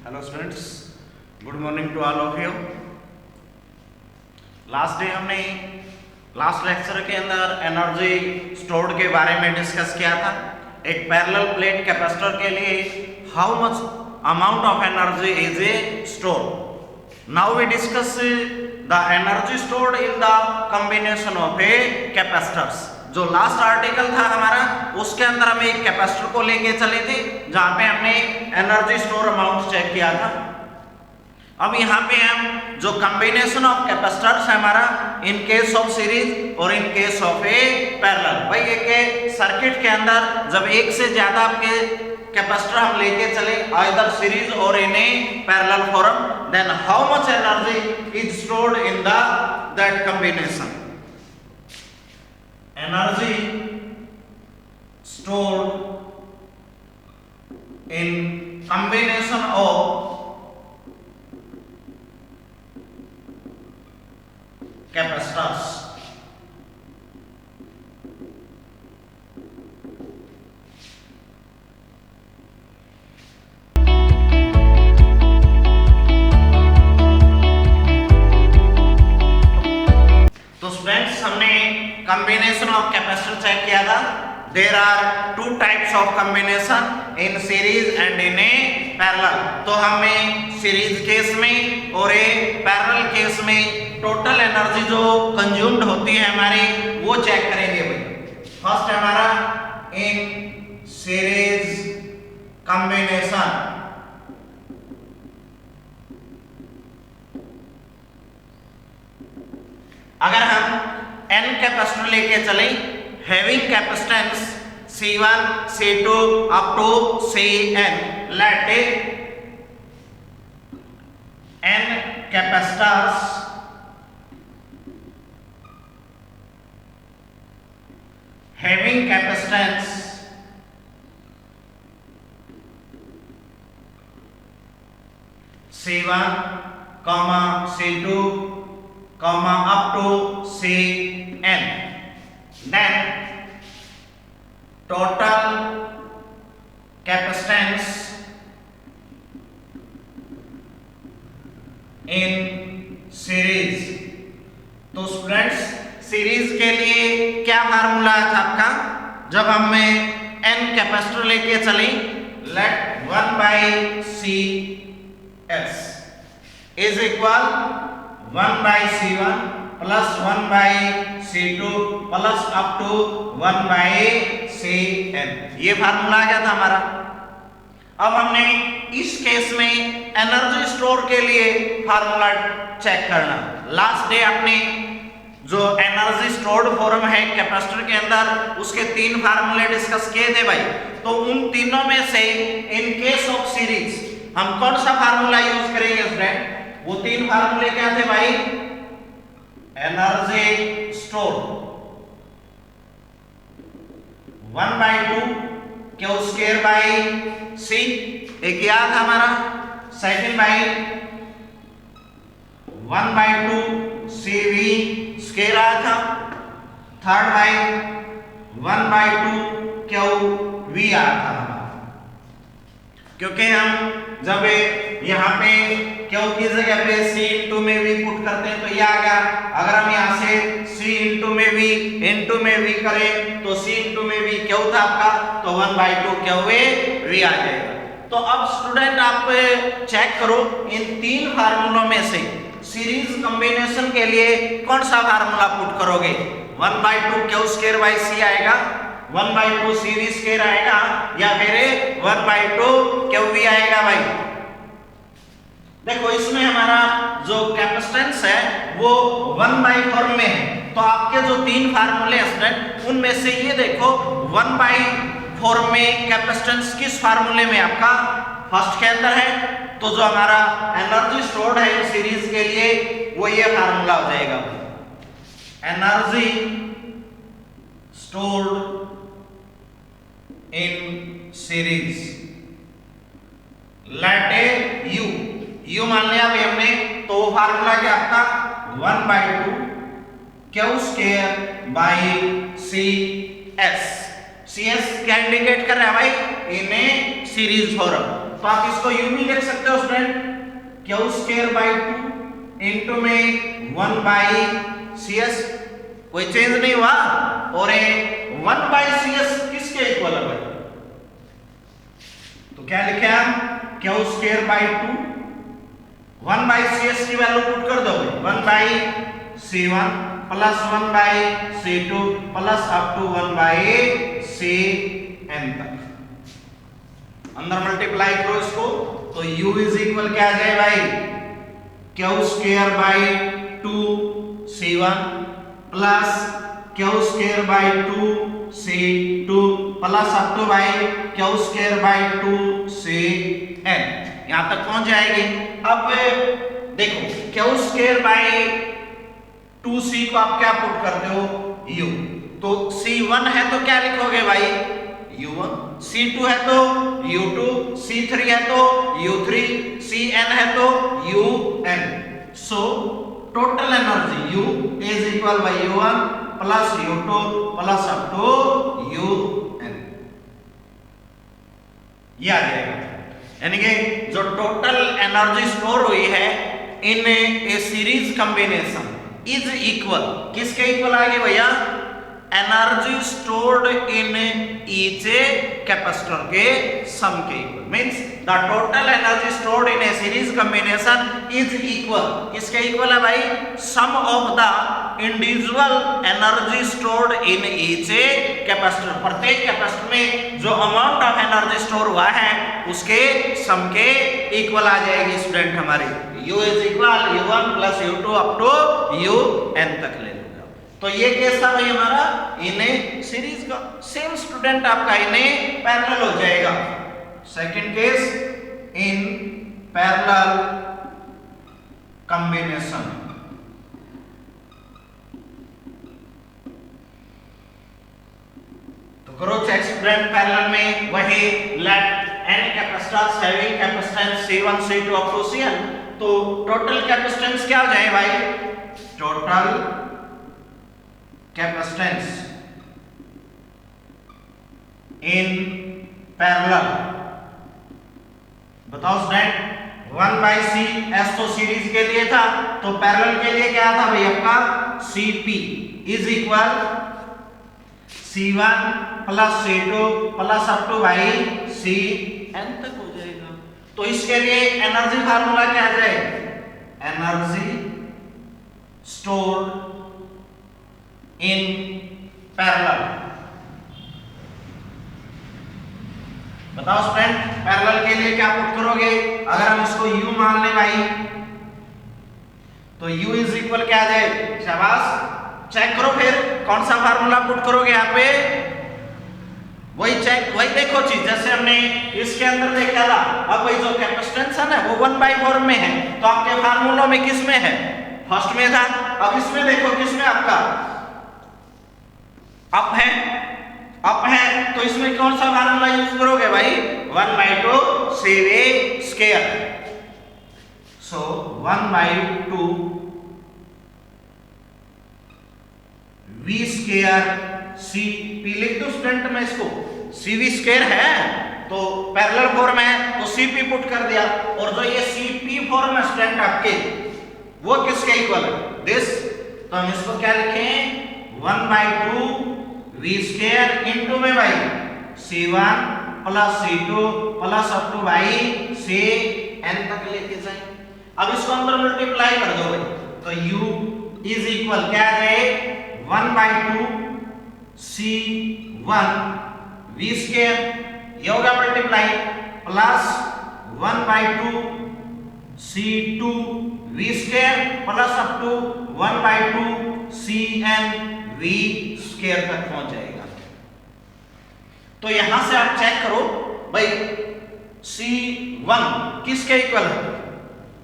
Hello students, good morning to all of you. Last day हमने last lecture के अंदर energy stored के बारे में डिस्कस किया था। एक पैरेलल प्लेट कैपेसिटर के लिए how much amount of energy is a store. Now we discuss the energy stored in the combination of a capacitors. जो लास्ट आर्टिकल था हमारा, उसके अंदर हम एक कैपेसिटर को लेके चले थे जहां पे हमने एनर्जी स्टोर अमाउंट चेक किया था। अब यहाँ पे हम जो कॉम्बिनेशन ऑफ कैपेसिटर्स है हमारा, इन केस ऑफ सीरीज और in case of A parallel. भाई एक सर्किट के अंदर जब एक से ज्यादा आपके कैपेसिटर हम लेके चले आइदर सीरीज और in a parallel form, then how much energy is stored in the that combination. Energy stored in combination of capacitors. तो स्टूडेंट्स, हमने कॉम्बिनेशन ऑफ कैपेसिटर चेक किया था। There are two types of combination, in series and in a parallel. तो हमें series case में और a parallel case में total energy जो कंज्यूम्ड होती है हमारी, वो चेक करेंगे भाई। फर्स्ट हमारा इन सीरीज कॉम्बिनेशन। अगर हम n कैपेसिटर लेके चले having capacitance C1, C2 up to Cn, let n capacitors having capacitance C1, C2 up to Cn, then total capacitance in series। तो स्टूडेंट्स, सीरीज के लिए क्या फार्मूला है आपका? जब हमें n कैपेसिटर लेके चले, let 1/CS is equal 1/C1 plus 1/C2 plus up to 1/Cn। ये फार्मूला आ गया था हमारा। अब हमने इस केस में एनर्जी स्टोर के लिए फार्मूला चेक करना। लास्ट डे आपने जो एनर्जी स्टोर्ड फॉर्म है कैपेसिटर के अंदर, उसके तीन फार्मूले डिस्कस किए थे भाई। तो उन तीनों में से इन केस ऑफ सीरीज हम कौन सा फार्मूला यूज करेंगे स्टूडेंट? वो तीन फार्मूले क्या थे भाई? Energy store 1/2 Q square by C, एक याद था हमारा। सेकंड बाई 1/2 CV स्क्वायर आया था। थर्ड बाई 1/2 क्यू V आया था हमारा। क्योंकि हम जब यहाँ पे क्यू की जगह पे C इंटू में V पुट करते हैं तो ये आ गया। अगर हम यहाँ से C इंटू में V करें तो C इंटू में V क्यू था आपका, तो 1/2 क्यू V आ जाएगा। तो अब स्टूडेंट आप चेक करो, इन तीन फार्मूलों में से सीरीज कॉम्बिनेशन के लिए कौन सा फार्मूला पुट करोगे? 1/2 क्यू स्क्वायर बाई C आएगा, 1/2 CV स्क्वायर आएगा, या फिर 1/2 क्यू V आएगा भाई। देखो इसमें हमारा जो कैपेसिटेंस है वो 1/4 में है। तो आपके जो तीन फार्मूले हैं उनमें से ये देखो 1/4 में कैपेसिटेंस किस फार्मूले में आपका? फर्स्ट के अंदर है। तो जो हमारा एनर्जी स्टोर्ड है सीरीज के लिए वो ये फार्मूला हो जाएगा, energy stored in series. Let you मान लिया अभी हमने, तो फार्मूला क्या आपका? 1/2 Q square by CS। CS क्या इंडिकेट कर रहा है भाई? इन ए सीरीज फॉर्म। तो आप इसको यूं भी लिख सकते हो student, Q square by 2 into में 1 बाई सी एस, कोई चेंज नहीं हुआ। और 1 बाई सी एस किसके इक्वल है भाई? तो क्या लिखे हम, Q square by 2 1 by C S की वैल्यू पुट कर दो, 1 by C one plus 1 by C two plus up to 1 by C N तक, अंदर मल्टीप्लाई करो इसको, तो u इज इक्वल क्या आ जाए भाई, Q square by 2 c1 plus Q square by 2 c2 plus up to भाई क्यू स्क्वायर बाई 2 cn, यहां तक पहुंच जाएगी। अब देखो क्यू स्क्वायर बाई 2c को आप क्या पुट करते हो, u, तो c1 है तो क्या लिखोगे भाई, u1, c2 है तो u2, c3 है तो u3, cn है तो un। So total energy u is equal by u1 plus u2 plus up to un, ये आ जाएगा। यानी कि जो टोटल एनर्जी स्टोर हुई है in a series combination is equal, किसके इक्वल आएगी भैया, energy stored in each capacitor के सम के इक्वल, means the total energy stored in a series combination is equal, किसके इक्वल है भाई, sum of the individual energy stored in each capacitor, प्रत्येक कैपेसिटर में जो अमाउंट ऑफ एनर्जी स्टोर हुआ है उसके सम के इक्वल आ जाएगी स्टूडेंट हमारी, u is equal u1 plus u2 up to un तक ले। तो ये केस था भाई हमारा इन सीरीज का। सेम स्टूडेंट आपका इन पैरेलल हो जाएगा। Second case in parallel combination, तो करो चेक स्टूडेंट, पैरेलल में वही let n capacitors having capacitance C1 C2 up to Cn, तो टोटल कैपेसिटेंस क्या हो जाए भाई, टोटल कैपेसिटेंस इन पैरेलल, बताओ स्टूडेंट, 1 बाई सी एस तो सीरीज के लिए था, तो पैरेलल के लिए क्या था भाई आपका, Cp is equal C1 plus C2 plus up to भाई Cn तक हो जाएगा। तो इसके लिए एनर्जी फार्मूला क्या आ जाए, एनर्जी स्टोर्ड इन पैरेलल, बताओ स्टूडेंट पैरेलल के लिए क्या पुट करोगे, अगर हम इसको u मान लें भाई, तो u इज इक्वल क्या आ जाए, शाबाश, चेक करो फिर कौन सा फार्मूला पुट करोगे यहाँ पे, वही चेक, वही देखो चीज जैसे हमने इसके अंदर देखा था। अब वही जो कैपेसिटेंस है ना वो 1/4 में है, तो आपके फार्मूलों में किस में है, फर्स्ट में था। अब इसमें देखो किसमें आपका अप है, अप है, तो इसमें कौन सा फार्मूला यूज करोगे भाई, 1/2 CV स्क्वायर, सो 1/2 V स्क्वायर Cp, लिख दो स्टूडेंट में इसको, CV स्क्वायर है तो पैरेलल फॉर्म है तो Cp पुट कर दिया, और जो ये Cp फॉर्म है स्टूडेंट आपके वो किसके इक्वल है, दिस, तो हम इसको क्या लिखें, 1/2 V स्क्वायर इंटू में भाई C1 plus C2 plus up to भाई Cn तक लेके जाए। अब इसको अंदर मल्टीप्लाई कर दो भाई, तो u इज इक्वल क्या है, 1/2 C1 V स्क्वायर, ये होगा multiply, plus 1/2 C2 V square plus up to 1/2 Cn V square तक पहुंच जाएगा। तो यहां से आप चेक करो भाई C1 किसके इक्वल है,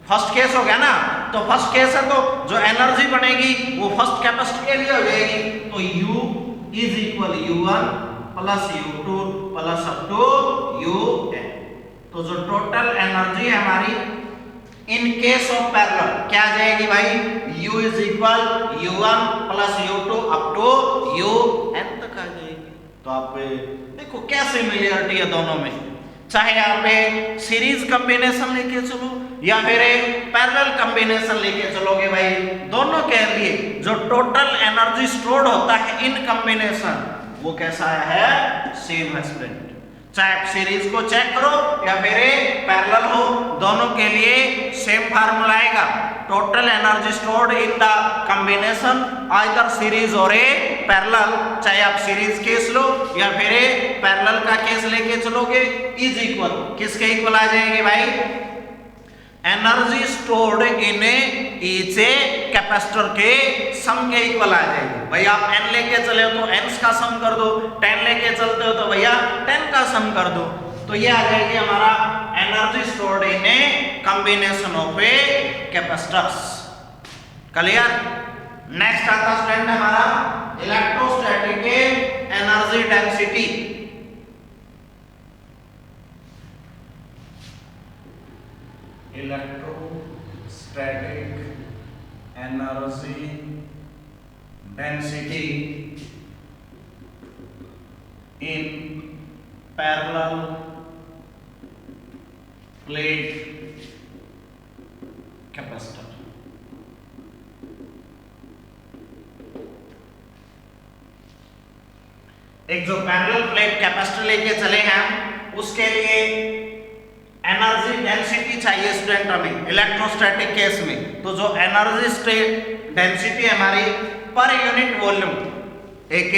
फर्स्ट केस हो गया ना, तो फर्स्ट केस है तो जो एनर्जी बनेगी वो फर्स्ट कैपेसिटर के लिए हो जाएगी, तो U is equal U1 plus U2 plus up to UN, तो जो टोटल एनर्जी है हमारी इन केस ऑफ पैरेलल क्या आ जाएगी भाई, U is equal U1 plus U2 up to UN तक आ जाएगी। तो आप देखो क्या सिमिलरिटी है दोनों में, चाहे आप सीरीज कॉम्बिनेशन लेके चलो या फिर पैरेलल कॉम्बिनेशन लेके चलोगे भाई, दोनों के लिए जो टोटल एनर्जी स्टोर्ड होता है इन कॉम्बिनेशन वो कैसा है, सेम है स्टूडेंट। चाहे आप सीरीज को चेक करो या फिर पैरेलल हो, दोनों के लिए सेम फार्मूला आएगा, total energy stored in the combination either series और पैरेलल। चाहे आप सीरीज केस लो या फिर पैरेलल का केस लेके चलोगे, इज इक्वल किसके इक्वल आ जाएंगे भाई, energy stored in each capacitor के सम के इक्वल आ जाएगी। भाई आप n लेके चले हो तो n का सम कर दो, 10 लेके चलते हो तो भैया 10 का सम कर दो, तो ये आ जाएगी हमारा energy stored in combination of capacitors. Clear. Next आता स्टूडेंट हमारा electrostatic energy density. Electrostatic energy density in parallel plate capacitor. एक जो पैरेलल प्लेट कैपेसिटर लेके चले हैं उसके लिए एनर्जी डेंसिटी चाहिए स्टूडेंट हमें इलेक्ट्रोस्टैटिक केस में। तो जो एनर्जी डेंसिटी हमारी पर यूनिट वॉल्यूम, एक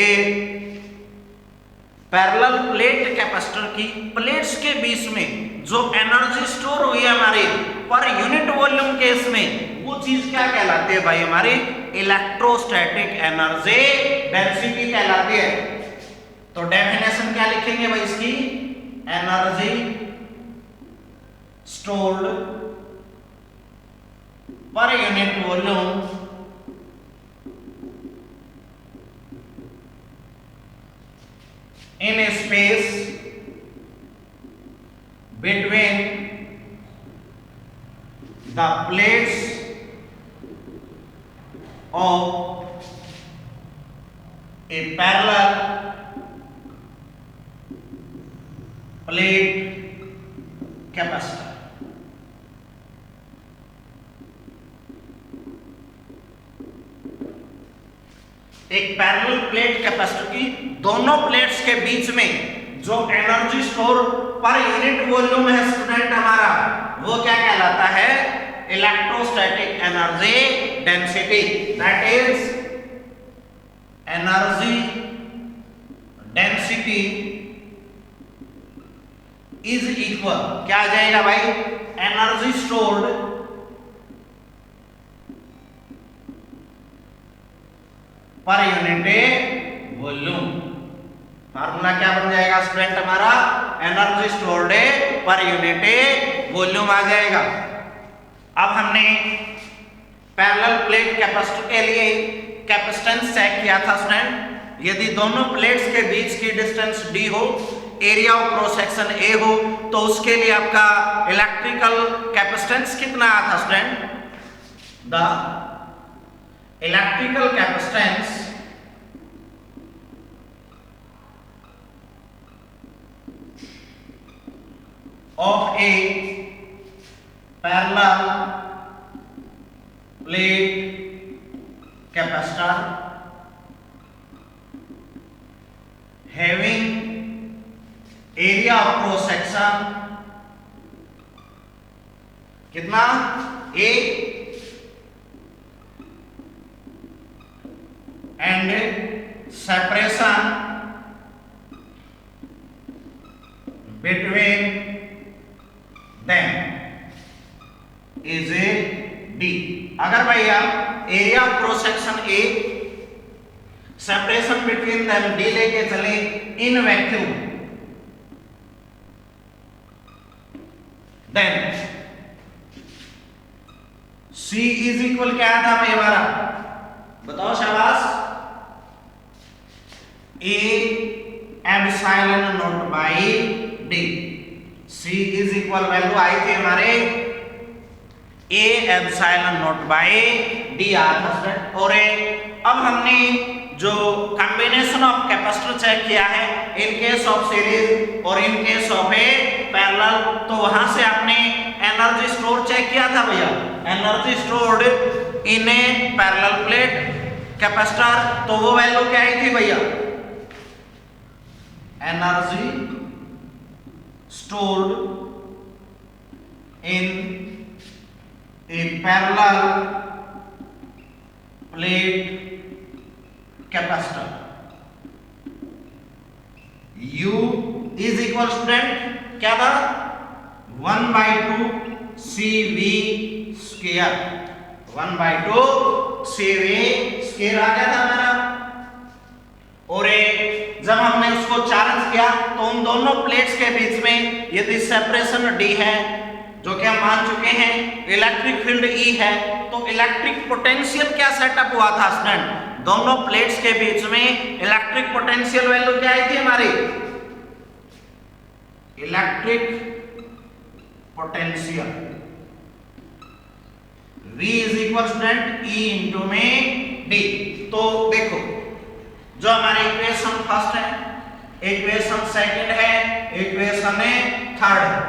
पैरेलल प्लेट कैपेसिटर की प्लेट्स के बीच में जो एनर्जी स्टोर हुई है हमारी पर यूनिट वॉल्यूम केस में, वो चीज क्या कहलाती है भाई, हमारी इलेक्ट्रोस्टैटिक एनर्जी डेंसिटी कहलाती है। तो डेफिनेशन क्या लिखेंगे भाई इसकी, energy stored per unit volume in a space between the plates of a parallel plate capacitor। एक पैरेलल प्लेट कैपेसिटर की दोनों प्लेट्स के बीच में जो energy store per unit volume है स्टूडेंट हमारा, वो क्या कहलाता है, electrostatic energy density. That is energy density is equal, क्या आ जाएगा भाई, energy stored per unit volume. Formula क्या बन जाएगा स्टूडेंट हमारा, energy stored per unit volume आ जाएगा। अब हमने पैरेलल प्लेट कैपेसिटर के लिए कैपेसिटेंस चेक किया था स्टूडेंट, यदि दोनों प्लेट्स के बीच की डिस्टेंस d हो, area of cross section a हो, तो उसके लिए आपका इलेक्ट्रिकल कैपेसिटेंस कितना आया था student, the electrical capacitance of a parallel plate capacitor having area of cross section कितना A and separation between them is a D। अगर भैया area of cross section A, separation between them D लेके चले in vacuum, then C is equal क्या था भाई हमारा, बताओ शाबाश, A epsilon naught by D। C is equal value आई थी हमारे A epsilon naught by D और अब हमने जो कॉम्बिनेशन ऑफ कैपेसिटर चेक किया है इन केस ऑफ सीरीज और in case of A parallel, तो वहां से आपने एनर्जी स्टोर चेक किया था भैया, energy stored in a parallel plate capacitor, तो वो वैल्यू क्या आई थी भैया, energy stored in a parallel plate capacitor, U is equal student क्या था 1/2 CV स्क्वायर, 1/2 CV स्क्वायर आ गया था हमारा। और जब हमने उसको चार्ज किया तो उन दोनों प्लेट्स के बीच में यदि सेपरेशन D है जो कि हम मान चुके हैं, इलेक्ट्रिक फील्ड E है, तो इलेक्ट्रिक पोटेंशियल क्या सेटअप हुआ था स्टूडेंट, दोनों प्लेट्स के बीच में इलेक्ट्रिक पोटेंशियल वैल्यू क्या आई थी हमारी, electric potential V is equal student E into में D। तो देखो जो हमारे इक्वेशन फर्स्ट है, इक्वेशन सेकंड है, इक्वेशन थर्ड है,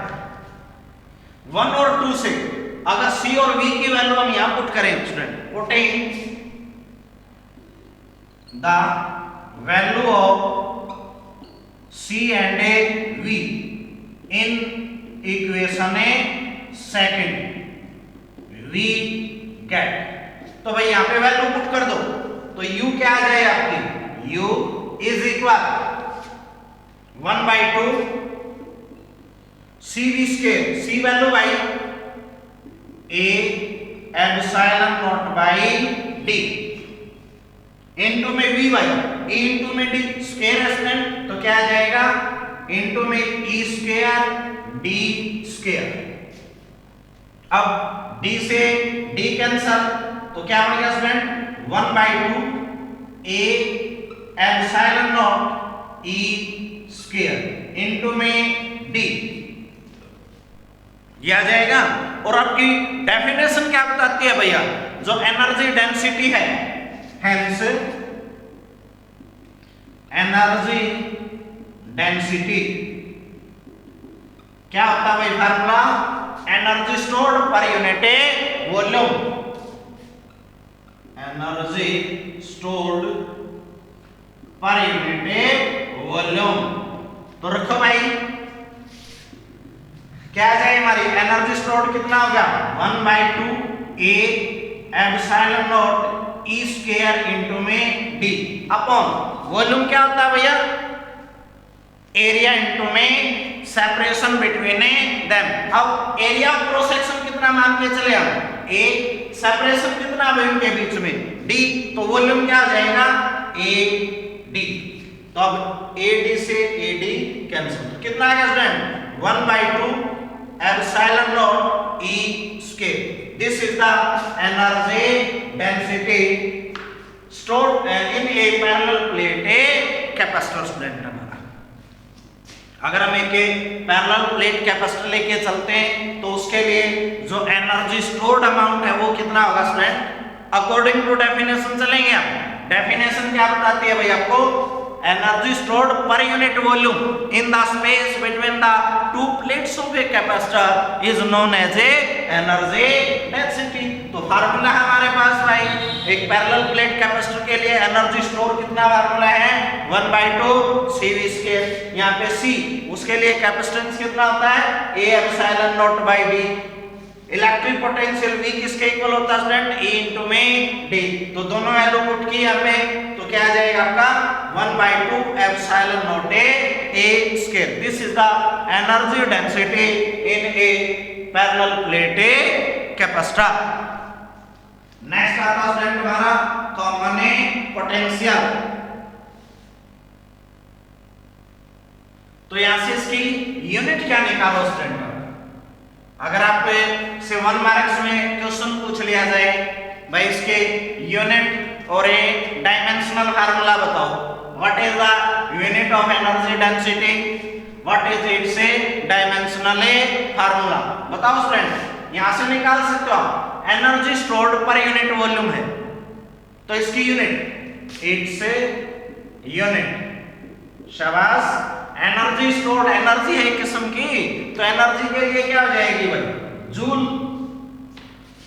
1 और 2 से अगर C और V की वैल्यू हम यहां पुट करें student, putting the value of C and V in equation second we get, तो भाई यहां पे वैल्यू पुट कर दो तो U क्या आ जाए आपकी, U is equal 1/2 CV square, C value भाई A epsilon naught by D into में V बाई E इंटू में D स्क्वायर स्टूडेंट, तो क्या आ जाएगा इंटू में E स्क्वायर D स्क्वायर। अब D से D कैंसल, तो क्या बनेगा student 1/2 A epsilon not E square into में D, ये आ जाएगा। और आपकी डेफिनेशन क्या बताती है भैया, जो एनर्जी डेंसिटी है, हेंस एनर्जी डेंसिटी क्या होता है भाई formula, energy stored per unit volume, energy stored per unit volume. तो रखो भाई क्या आ जाए हमारी एनर्जी स्टोर्ड कितना होगा 1/2 A epsilon not E square into में D अपॉन वॉल्यूम क्या होता है भैया, एरिया इनटू में सेपरेशन बिटवीन देम। अब एरिया ऑफ क्रॉस सेक्शन कितना मान के चले हम, A सेपरेशन कितना है इनके बीच में D, तो वॉल्यूम क्या हो जाएगा AD। तो अब AD से AD कैंसिल, कितना आ गया student 1/2 epsilon not E square. This is the energy density stored in a parallel plate a capacitor student हमारा। अगर हम एक पैरेलल प्लेट कैपेसिटर लेके चलते हैं तो उसके लिए जो एनर्जी स्टोर्ड अमाउंट है वो कितना होगा स्टूडेंट, अकॉर्डिंग टू डेफिनेशन चलेंगे हम। डेफिनेशन क्या बताती है भाई आपको, energy stored per unit volume in the space between the two plates of a capacitor is known as a energy density. तो फार्मूला है हमारे पास भाई, एक पैरेलल प्लेट कैपेसिटर के लिए एनर्जी स्टोर कितना फार्मूला है 1/2 CV स्क्वायर, यहाँ पे C उसके लिए कैपेसिटेंस कितना होता है A epsilon naught by D, electric potential V किसके इक्वल होता है स्टूडेंट E इंटू में D। तो दोनों वैल्यू पुट की यहाँ पे तो क्या आ जाएगा आपका 1/2 epsilon not A square. This is the energy density in a parallel plate capacitor. Next आता है स्टूडेंट हमारा कॉमन पोटेंशियल। तो यहां से इसकी यूनिट क्या निकालो स्टूडेंट, अगर आप से 1 मार्क्स में क्वेश्चन पूछ लिया जाए भाई इसके यूनिट और ए डायमेंशनल फार्मूला बताओ, what is the unit of energy density, what is it's dimensional formula बताओ स्टूडेंट। यहां से निकाल सकते हो आप, energy stored per unit volume है तो इसकी यूनिट इट्स यूनिट। शाबाश। एनर्जी स्टोर्ड, एनर्जी है एक किस्म की, तो एनर्जी के लिए क्या हो जाएगी भाई? जूल।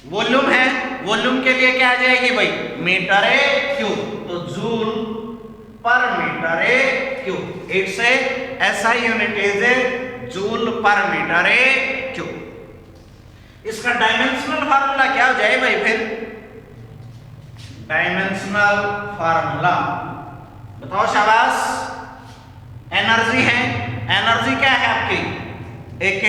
वॉल्यूम है, वॉल्यूम के लिए क्या आ जाएगी भाई? Metre a cube. तो joule per metre a cube. Its SI unit is joule per metre a cube. इसका डायमेंशनल फार्मूला क्या हो जाए भाई? फिर डायमेंशनल फार्मूला बताओ। शाबाश। एनर्जी है, एनर्जी क्या है आपकी? एक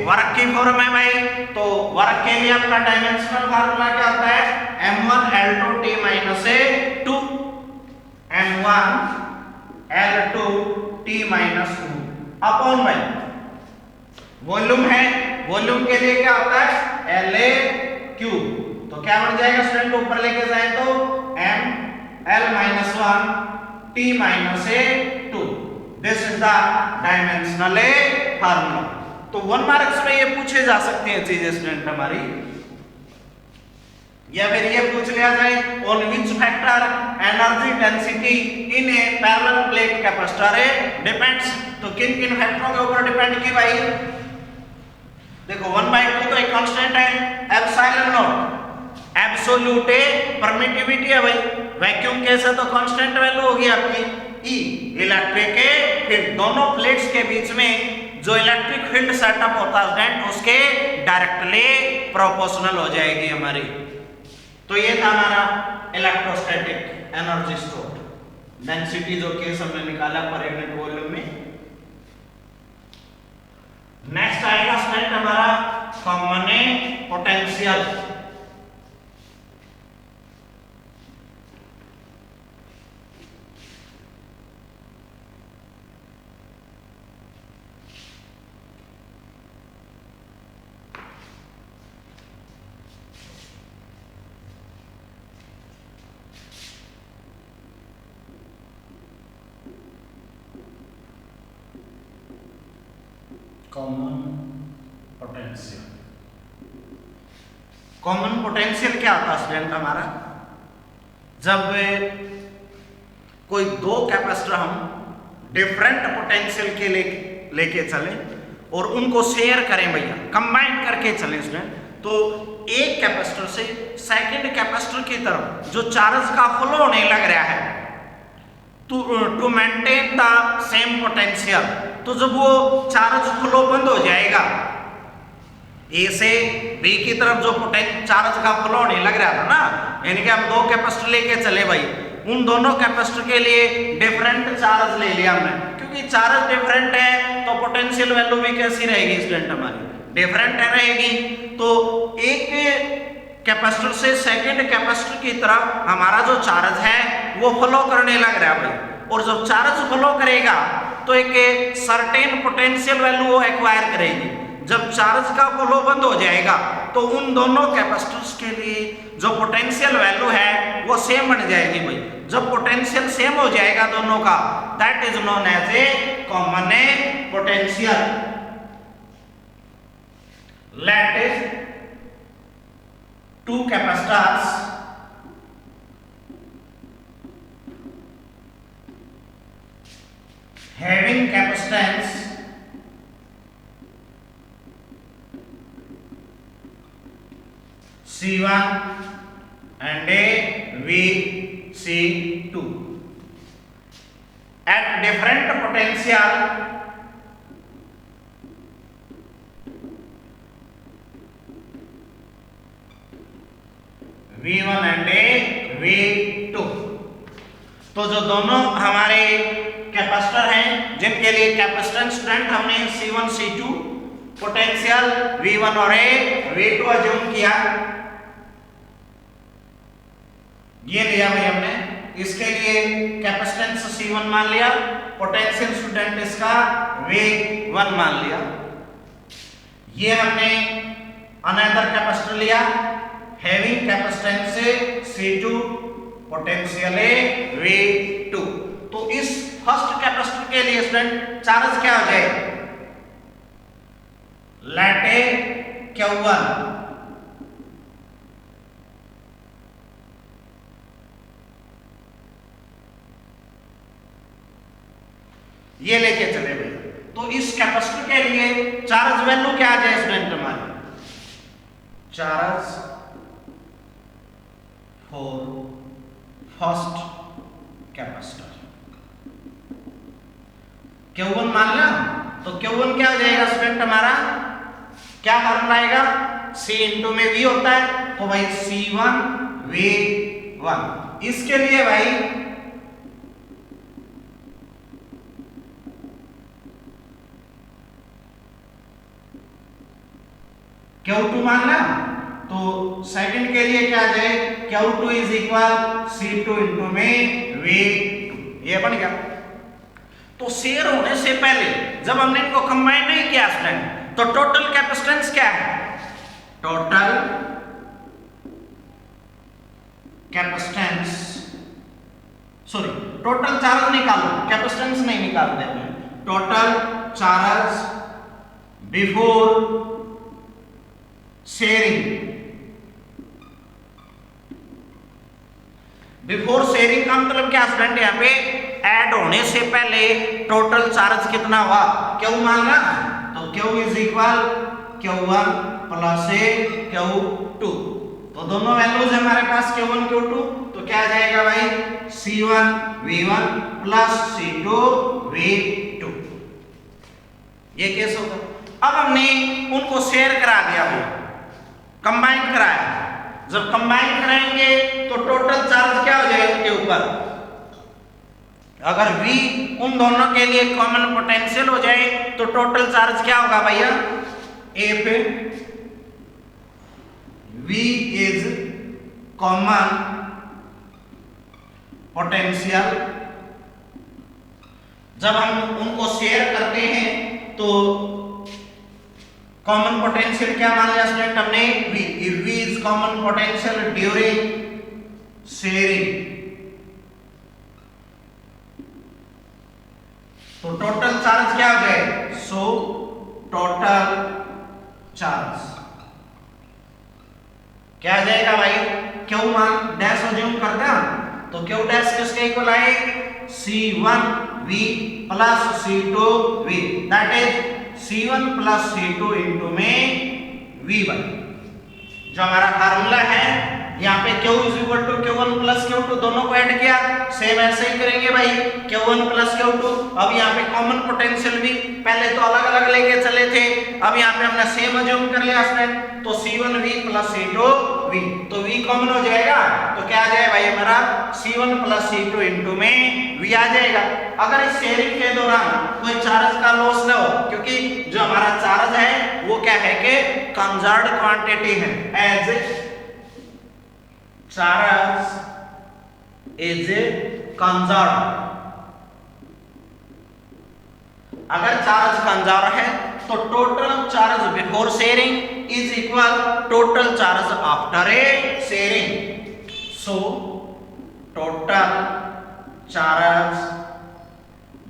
वर्क की फॉर्म है भाई, तो वर्क के लिए आपका डायमेंशनल फार्मूला क्या होता है? m1 l2 t minus 2 m1 l2 t minus 2 upon भाई वॉल्यूम है, वॉल्यूम के लिए क्या होता है? LA cube. तो क्या बन जाएगा स्टूडेंट? ऊपर लेके जाए तो m l minus 1 t minus 2। This is the dimensional formula. तो 1 मार्क्स में ये पूछे जा सकती हैं चीजें स्टूडेंट हमारी, या फिर ये पूछ लिया जाए on which factor energy density in a parallel plate capacitor depends. तो किन किन फैक्टरों के ऊपर डिपेंड की भाई? देखो 1/2 तो एक कांस्टेंट है, एप्सिलॉन नॉट एब्सोल्यूट परमिटिविटी है भाई। वैक्यूम केस है तो कांस्टेंट वैल्यू होगी आपकी E। इलेक्ट्रिक फील्ड, दोनों प्लेट्स के बीच में जो इलेक्ट्रिक फील्ड सेटअप होता है स्टूडेंट, उसके डायरेक्टली प्रोपोर्शनल हो जाएगी हमारी। तो ये था हमारा इलेक्ट्रोस्टैटिक एनर्जी स्टोर्ड डेंसिटी, जो केस हमने निकाला पर यूनिट वॉल्यूम में। नेक्स्ट आएगा स्टूडेंट हमारा common potential. Common potential, common potential क्या होता है स्टूडेंट हमारा? जब कोई दो कैपेसिटर हम डिफरेंट पोटेंशियल के लेके चले और उनको शेयर करें भैया, कंबाइन करके चले स्टूडेंट, तो एक कैपेसिटर से सेकंड कैपेसिटर की तरफ जो चार्ज का फ्लो होने लग रहा है to maintain the same potential, तो जब वो चार्ज फ्लो बंद हो जाएगा, ए से बी की तरफ जो चार्ज का फ्लो होने लग रहा था ना, यानी कि हम दो कैपेसिटर लेके चले भाई, उन दोनों कैपेसिटर के लिए डिफरेंट चार्ज ले लिया हमने, क्योंकि चार्ज डिफरेंट है तो पोटेंशियल वैल्यू भी कैसी रहेगी स्टूडेंट? हमारी डिफरेंट रहेगी। तो एक कैपेसिटर से सेकंड कैपेसिटर की तरफ हमारा जो चार्ज है वो फ्लो करने लग रहा है भाई, और जब चार्ज फ्लो करेगा तो एक सर्टेन पोटेंशियल वैल्यू वो एक्वायर करेगी। जब चार्ज का फ्लो बंद हो जाएगा तो उन दोनों कैपेसिटर्स के लिए जो पोटेंशियल वैल्यू है वो सेम बन जाएगी भाई। जब पोटेंशियल सेम हो जाएगा दोनों का, that is known as a common potential. Let two capacitors having capacitance C1 and a VC2 at different potential V1 and a V2। तो जो दोनों हमारे कैपेसिटर हैं जिनके लिए कैपेसिटेंस स्टूडेंट हमने C1 C2 पोटेंशियल V1 और V2 अज्यूम किया, ये लिया भाई हमने, इसके लिए कैपेसिटेंस C1 मान लिया, पोटेंशियल स्टूडेंट इसका V1 मान लिया। ये हमने अनदर कैपेसिटर लिया having capacitance C2 potential V2। तो इस फर्स्ट कैपेसिटर के लिए स्टूडेंट चार्ज क्या हो जाए? लेट Q1 ये लेके चले भैया। तो इस कैपेसिटर के लिए चार्ज वैल्यू क्या आ जाए स्टूडेंट हमारे, charge for first capacitor Q1 मान लिया। तो Q1 क्या हो जाएगा स्टूडेंट हमारा, क्या फॉर्मूला आएगा, C इंटू में V होता है, तो भाई C1 V1। इसके लिए भाई Q2 मान लिया। तो सेकंड के लिए क्या आ जाए, Q2 is equal C2 into में V2, ये बन गया। तो शेयर होने से पहले जब हमने इनको कंबाइन नहीं किया स्टूडेंट, तो टोटल कैपेसिटेंस क्या है, total capacitance, sorry total charge निकालो, कैपेसिटेंस नहीं निकालते हैं, total charge before sharing. Before sharing का मतलब क्या स्टूडेंट, यहाँ पे ऐड होने से पहले टोटल चार्ज कितना हुआ, Q मान रहा, तो Q is equal Q1 plus Q2। तो दोनों वैल्यूज हमारे पास Q1 Q2, तो क्या आ जाएगा भाई, C1 V1 plus C2 V2। ये केस होगा। अब हमने उनको शेयर करा दिया भाई, कंबाइन कराया। जब कंबाइन कराएंगे तो टोटल चार्ज क्या हो जाएगा उनके ऊपर, अगर V उन दोनों के लिए कॉमन पोटेंशियल हो जाए तो टोटल चार्ज क्या होगा भैया, A पे V इज कॉमन पोटेंशियल। जब हम उनको शेयर करते हैं तो कॉमन पोटेंशियल क्या मान लिया स्टूडेंट हमने, V। If V is common potential during sharing, तो टोटल चार्ज क्या हो जाए, सो टोटल चार्ज क्या आ जाएगा भाई, Q मान डैश अज्यूम करते हैं, तो Q डैश किसके इक्वल आए, C1 V plus C2 V, that is C1 plus C2 into में V1। जो हमारा फार्मूला है यहाँ पे Q is equal to Q1 plus Q2, दोनों को ऐड किया, सेम ऐसे ही करेंगे भाई, Q1 प्लस Q2। अब यहाँ पे कॉमन पोटेंशियल भी पहले तो अलग अलग लेके चले थे, अब यहाँ पे हमने सेम अज्यूम कर लिया स्टूडेंट, तो C1 V plus C2 V, तो V कॉमन हो जाएगा, तो क्या आ जाए भाई हमारा C1 प्लस C2 इंटू में V आ जाएगा। अगर इस शेयरिंग के दौरान कोई चार्ज का लॉस न हो, क्योंकि जो हमारा चार्ज है वो क्या है कि कंजर्व्ड क्वांटिटी है, एज चार्ज इज कंजर्व्ड। अगर चार्ज कंजर्व है तो total charge before sharing is equal total charge after a sharing. So total charge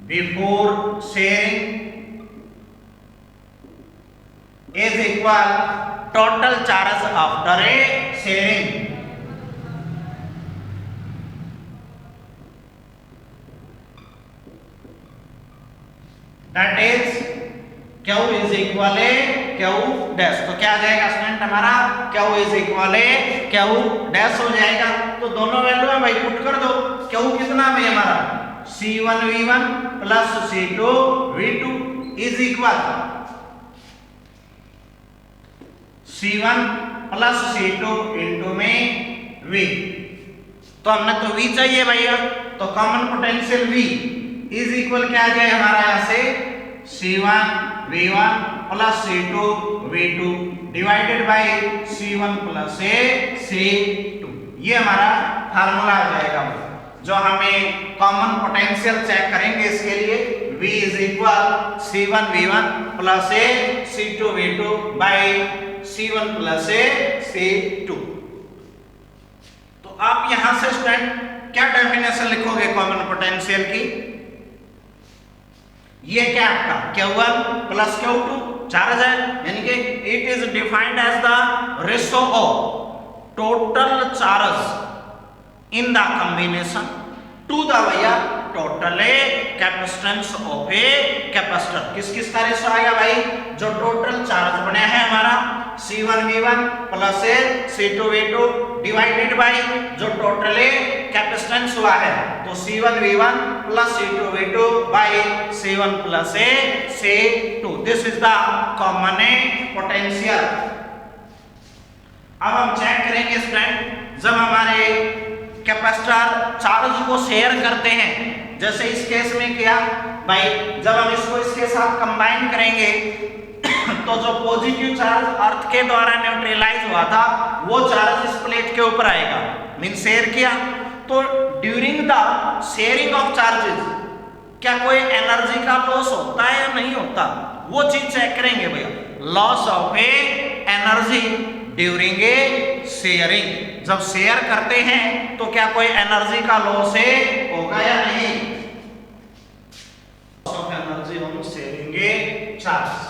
before sharing is equal total charge after a sharing. That is Q is equal a Q dash, तो क्या आ जाएगा student हमारा, Q is equal a Q dash हो जाएगा। तो दोनों value में भाई पुट कर दो, Q कितना भाई हमारा C1 V1 plus C2 V2 is equal C1 plus C2 into में V। तो हमने तो V चाहिए भैया, तो common potential V is equal क्या आ जाए हमारा यहाँ से C1 V1 plus C2 V2 divided by C1 plus C2। ये हमारा फार्मूला आ जाएगा। जो हमें कॉमन पोटेंशियल चेक करेंगे इसके लिए V is equal C1 V1 plus C2 V2 by C1 plus C2। तो आप यहां से स्टूडेंट क्या डेफिनेशन लिखोगे कॉमन पोटेंशियल की, ये क्या आपका Q1 प्लस Q2 चार्ज है, यानी कि it is defined as the ratio of total charge in the combination to the भैया total capacitance of a capacitor. किस किस का रेशो आएगा भाई? जो टोटल चार्ज बना है हमारा C1V1 plus C2V2 divided by जो टोटल कैपेसिटेंस हुआ है, तो C1V1 plus C2V2 by C1 plus C2। This is the common potential. अब हम चेक करेंगे स्टूडेंट, जब हमारे कैपेसिटर चार्ज को शेयर करते हैं, जैसे इस केस में किया भाई, जब हम इसको इसके साथ कंबाइन करेंगे तो जो पॉजिटिव चार्ज अर्थ के द्वारा न्यूट्रलाइज हुआ था वो चार्ज इस प्लेट के ऊपर आएगा, मीन शेयर किया। तो during the sharing of charges क्या कोई एनर्जी का लॉस होता है या नहीं होता, वो चीज चेक करेंगे भैया। Loss of A energy during a sharing, जब शेयर करते हैं तो क्या कोई एनर्जी का लॉस होगा या नहीं? Loss of energy on sharing A charge.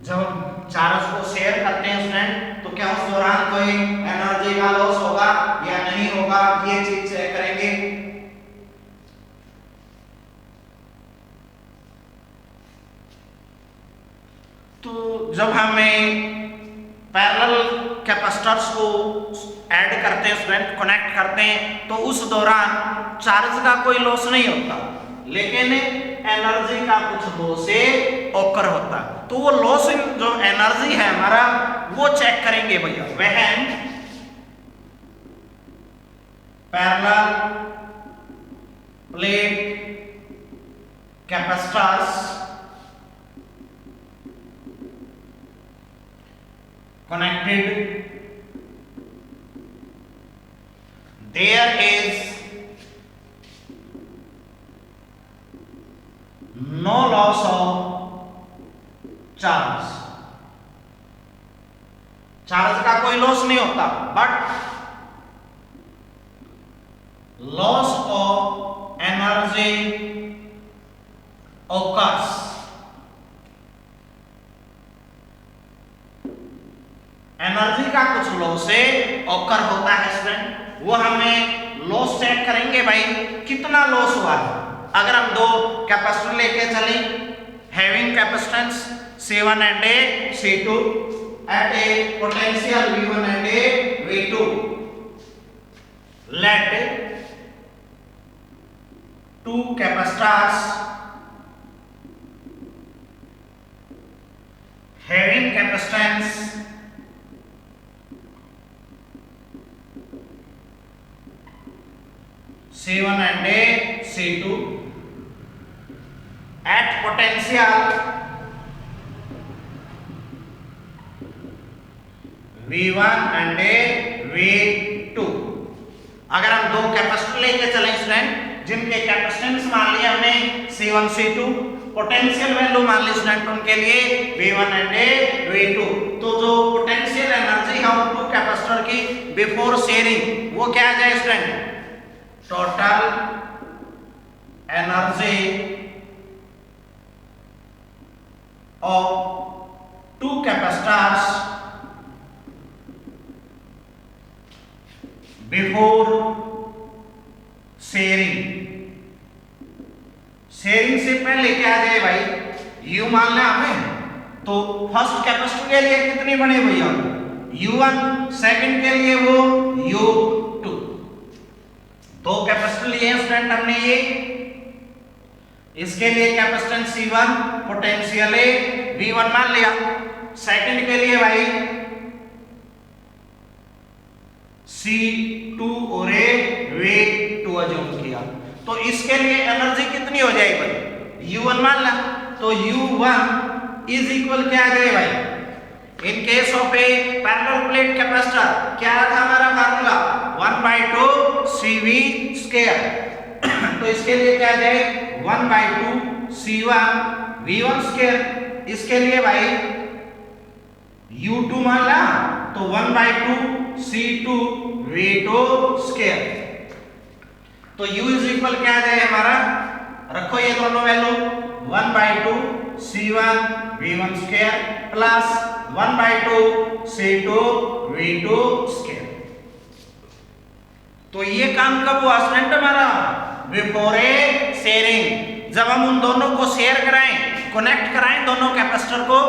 जब हम चार्ज को शेयर करते हैं स्टूडेंट, तो क्या उस दौरान कोई एनर्जी का लॉस होगा या नहीं होगा, ये चीज चेक करेंगे। तो जब हमें पैरेलल कैपेसिटर्स को ऐड करते हैं स्टूडेंट, कनेक्ट करते हैं, तो उस दौरान चार्ज का कोई लॉस नहीं होता, लेकिन एनर्जी का कुछ लॉस ओकर होता है। तो वो लॉस जो एनर्जी है हमारा वो चेक करेंगे भैया। When parallel plate capacitors connected, there is no loss of charge. Charge का कोई लॉस नहीं होता, but loss of energy occurs। Energy का कुछ लॉस ऑकर होता है स्टूडेंट, वो हमें लॉस चेक करेंगे भाई, कितना लॉस हुआ है। अगर हम दो कैपेसिटर लेके चले, having capacitance C1 and C2 at a potential V1 and V2, let two capacitors having capacitance C1 and C2 at potential V1 and V2। अगर हम दो कैपेसिटर लेके चलें स्टूडेंट, जिनके कैपेसिटेंस मान लिया हमने C1 C2, पोटेंशियल वैल्यू मान ली स्टूडेंट उनके लिए V1 and V2, तो जो पोटेंशियल एनर्जी है उन दो कैपेसिटर की बिफोर शेयरिंग, वो क्या आ जाए student? Total energy of two capacitors before sharing. Sharing से पहले क्या आ जाए भाई? U मानना हमें, तो फर्स्ट कैपेसिटर के लिए कितनी बने भैया? U1, सेकंड के लिए वो U2। दो कैपेसिटर लिए स्टूडेंट हमने ये, इसके लिए कैपेसिटेंस C1, पोटेंशियल V1 मान लिया, सेकंड के लिए भाई C2 और V2 अज्यूम किया, तो इसके लिए एनर्जी कितनी हो जाएगी भाई? U1 मान ला, तो U1 इज इक्वल क्या आ जाए भाई? In case of A parallel plate capacitor क्या था हमारा फार्मूला? 1/2 CV²। तो इसके लिए क्या आ जाए? 1/2 C1 V1²। इसके लिए भाई U2 मान ला, तो 1/2 C2 V2²। तो U इज इक्वल क्या आ जाएगा हमारा, रखो ये दोनों value, 1/2 C1 V1 square plus 1/2 C2 V2 square. तो ये काम कब हुआ स्टूडेंट हमारा, बिफोर ए शेयरिंग, जब हम उन दोनों को शेयर कराएं, कनेक्ट कराएं दोनों कैपेसिटर को,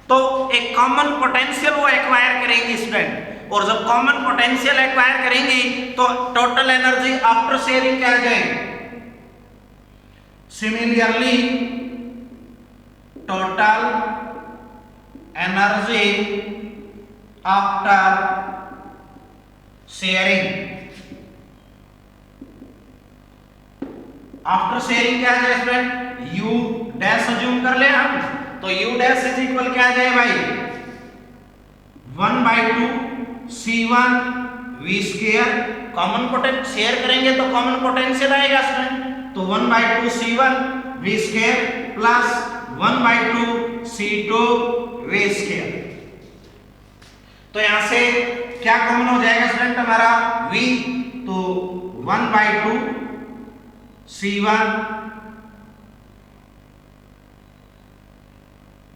तो एक कॉमन पोटेंशियल वो एक्वायर करेंगी स्टूडेंट, और जब कॉमन पोटेंशियल एक्वायर करेंगी तो टोटल एनर्जी आफ्टर शेयरिंग क्या आ जाएगी, similarly total energy after sharing, after sharing क्या आ जाए स्टूडेंट, U डैश अज्यूम कर ले हम, तो U डैश इज इक्वल क्या आ जाए भाई, 1/2 C1 V square, common potential share करेंगे तो कॉमन पोटेंशियल आएगा स्टूडेंट, तो 1/2 C1 V square plus 1/2 C2 V square. तो यहां से क्या कॉमन हो जाएगा स्टूडेंट हमारा, V, तो 1/2 C1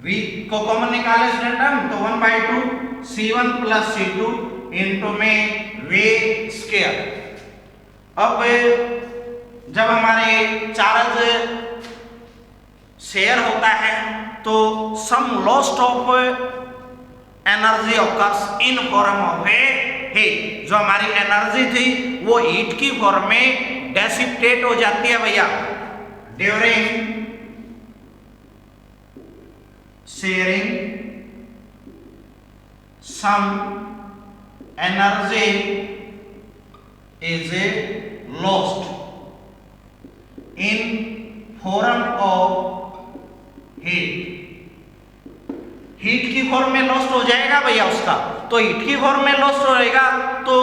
V को कॉमन निकाले स्टूडेंट हम, तो 1/2 C1 प्लस C2 इंटू में V स्क्वायर। अब जब हमारे चार्ज शेयर होता है तो some lost of energy occurs in form of a heat, जो हमारी एनर्जी थी वो हीट की फॉर्म में डेसिपेट हो जाती है भैया, during sharing some energy is lost in form of heat, heat की फॉर्म में लॉस्ट हो जाएगा भैया उसका, तो हीट की फॉर्म में लॉस्ट होएगा तो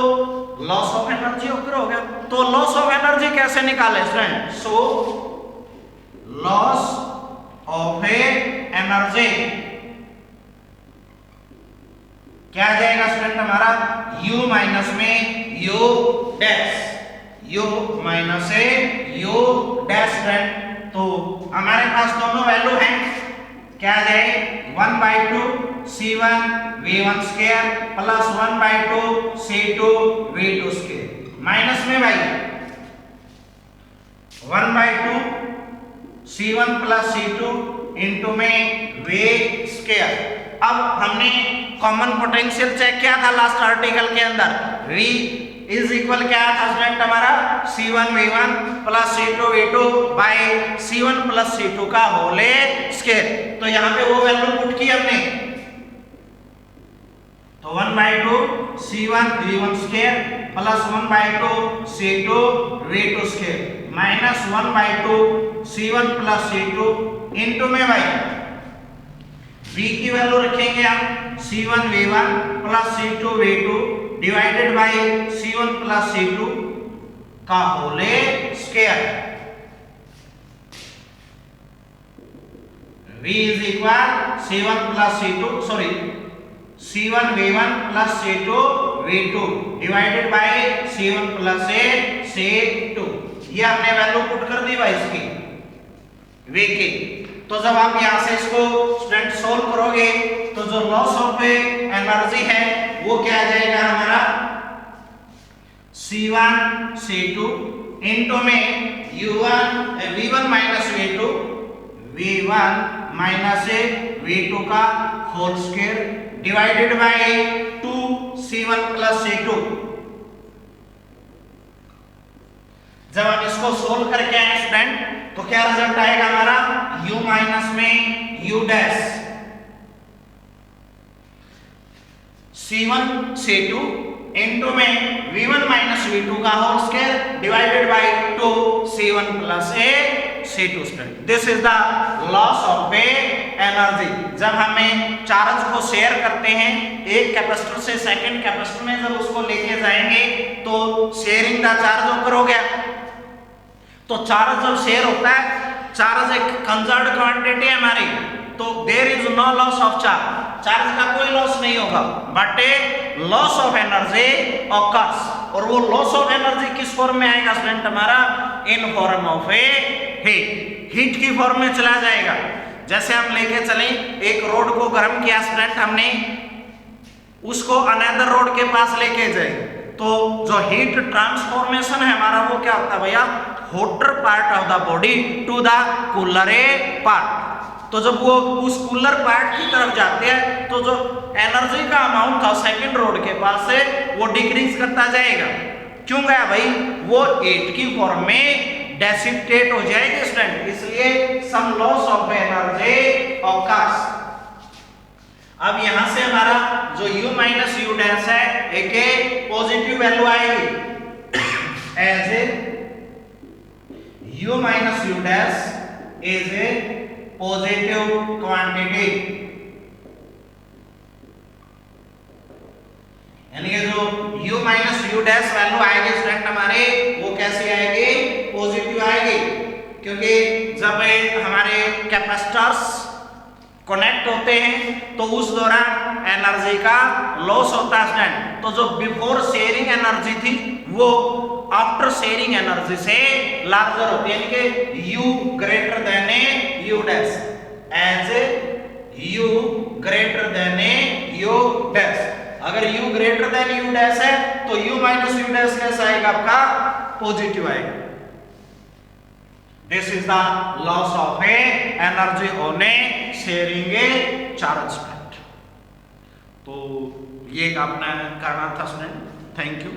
लॉस ऑफ एनर्जी ओकर हो गया। तो लॉस ऑफ एनर्जी कैसे निकाले student, so loss of A energy क्या आ जाएगा स्टूडेंट हमारा, U माइनस में U डैश, U माइनस ए U डैश स्टूडेंट। तो हमारे पास दोनों वैल्यू हैं, क्या आ जाए 1/2 C1 V1 square plus 1/2 C2 V2 square, minus में भाई 1/2 C1 प्लस C2 इंटू में V स्क्वायर। अब हमने कॉमन पोटेंशियल चेक किया था लास्ट आर्टिकल के अंदर, V इज इक्वल क्या था स्टूडेंट हमारा, C1 V1 plus C2 V2 by C1 plus C2 का होल स्क्वायर। तो यहाँ पे वो वैल्यू पुट की हमने, तो 1/2 C1 V1 square plus 1/2 C2 V2 square minus 1/2 C1 plus C2 into में भाई V की वैल्यू रखेंगे हम C1 V1 plus C2 V2 divided by C1 plus C2 का whole square. V is equal C1 plus C2 sorry C1 V1 plus C2 V2 divided by C1 plus C2। ये हमने value put कर दी भाई इसकी V की। तो जब आप यहां से इसको स्टूडेंट सोल्व करोगे तो जो लॉस ऑफ एनर्जी है वो क्या आ जाएगा हमारा, C1 C2 इंटू में V1 minus V2 V1 minus V2 का whole square divided by 2 C1 plus C2। जब हम इसको सोल्व करके आए स्टूडेंट तो क्या रिजल्ट आएगा हमारा, U माइनस में U dash C1 C2 into में V1 माइनस V2 का whole square divided by 2 C1 plus C2 student. This is the loss of energy. जब हमें चार्ज को शेयर करते हैं एक कैपेसिटर से सेकंड कैपेसिटर में, जब उसको लेके जाएंगे तो शेयरिंग द चार्ज ओकर हो गया। तो चार्ज जब शेयर होता है, चार्ज एक कंजर्व्ड क्वांटिटी है हमारी, तो there is no loss of charge, charge का कोई लॉस नहीं होगा, but a loss of energy occurs और वो लॉस ऑफ एनर्जी किस फॉर्म में आएगा स्टूडेंट हमारा, in form of a heat की फॉर्म में चला जाएगा। जैसे हम लेके चले एक रोड को गर्म किया स्टूडेंट हमने, उसको अनदर रोड के पास लेके जाए, तो जो हीट ट्रांसफॉर्मेशन है हमारा वो क्या होता है भैया, hotter part of the body to the cooler part. तो जब वो उस कूलर पार्ट की तरफ जाते हैं तो जो एनर्जी का अमाउंट था सेकंड रोड के पास से वो डिक्रीज करता जाएगा। क्यों गया भाई, वो हीट की फॉर्म में डेसिपेट हो जाएगी स्टूडेंट, इसलिए some loss of energy occurs. अब यहां से हमारा जो u माइनस यू डैश है एक पॉजिटिव वैल्यू आएगी, as a u minus U dash is a positive quantity, यानी कि जो u minus U dash value आएगी स्टूडेंट हमारे वो कैसी आएगी, पॉजिटिव आएगी। क्योंकि जब हमारे कैपेसिटर्स कनेक्ट होते हैं तो उस दौरान एनर्जी का लॉस होता है स्टूडेंट। तो जो बिफोर शेयरिंग एनर्जी थी वो आफ्टर शेयरिंग एनर्जी से लार्जर होती है, यानी कि U greater than a U dash, as a U greater than a U dash. अगर U greater than U dash है तो U माइनस U डैश कैसा आएगा आपका, पॉजिटिव आएगा। This is the loss of a energy on a sharing a charge band। तो ये आपने करना था स्टूडेंट, थैंक यू।